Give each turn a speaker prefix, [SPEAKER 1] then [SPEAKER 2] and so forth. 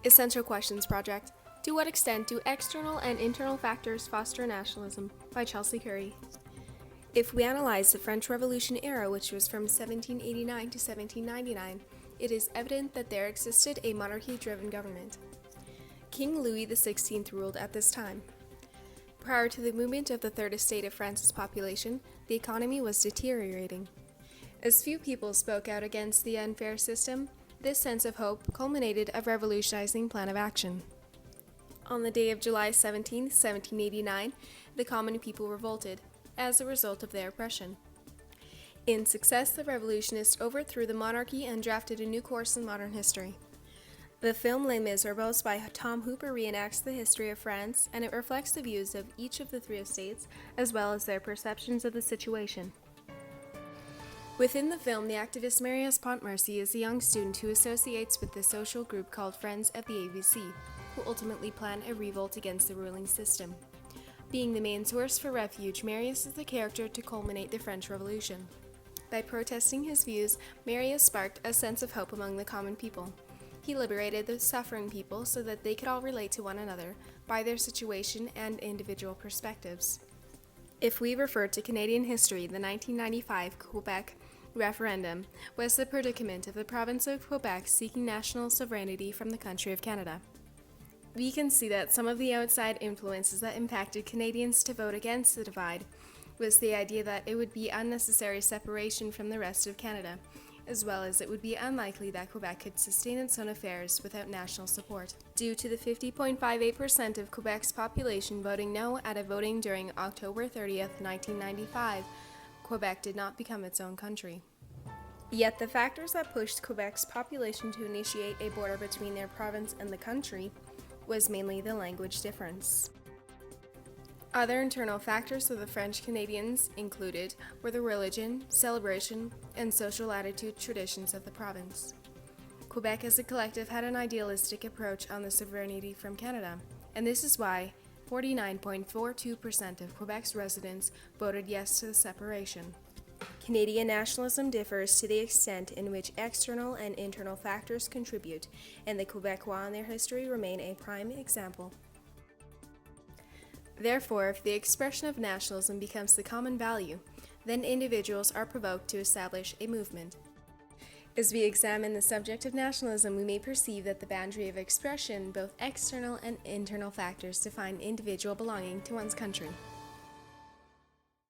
[SPEAKER 1] Essential Questions Project. To what extent do external and internal factors foster nationalism? By Chelsea Curry. If we analyze the French Revolution era, which was from 1789 to 1799, it is evident that there existed a monarchy-driven government. King Louis XVI ruled at this time. Prior to the movement of the third estate of France's population, the economy was deteriorating. As few people spoke out against the unfair system, this sense of hope culminated a revolutionizing plan of action. On the day of July 17, 1789, the common people revolted, as a result of their oppression. In success, the revolutionists overthrew the monarchy and drafted a new course in modern history. The film Les Miserables by Tom Hooper reenacts the history of France, and it reflects the views of each of the three estates, as well as their perceptions of the situation. Within the film, the activist Marius Pontmercy is a young student who associates with the social group called Friends of the ABC, who ultimately plan a revolt against the ruling system. Being the main source for refuge, Marius is the character to culminate the French Revolution. By protesting his views, Marius sparked a sense of hope among the common people. He liberated the suffering people so that they could all relate to one another by their situation and individual perspectives. If we refer to Canadian history, the 1995 Quebec referendum was the predicament of the province of Quebec seeking national sovereignty from the country of Canada. We can see that some of the outside influences that impacted Canadians to vote against the divide was the idea that it would be unnecessary separation from the rest of Canada, as well as it would be unlikely that Quebec could sustain its own affairs without national support. Due to the 50.58% of Quebec's population voting no at a voting during October 30th, 1995, Quebec did not become its own country. Yet the factors that pushed Quebec's population to initiate a border between their province and the country was mainly the language difference. Other internal factors of the French Canadians included were the religion, celebration, and social attitude traditions of the province. Quebec as a collective had an idealistic approach on the sovereignty from Canada, and this is why 49.42% of Quebec's residents voted yes to the separation. Canadian nationalism differs to the extent in which external and internal factors contribute, and the Quebecois in their history remain a prime example. Therefore, if the expression of nationalism becomes the common value, then individuals are provoked to establish a movement. As we examine the subject of nationalism, we may perceive that the boundary of expression, both external and internal factors, define individual belonging to one's country.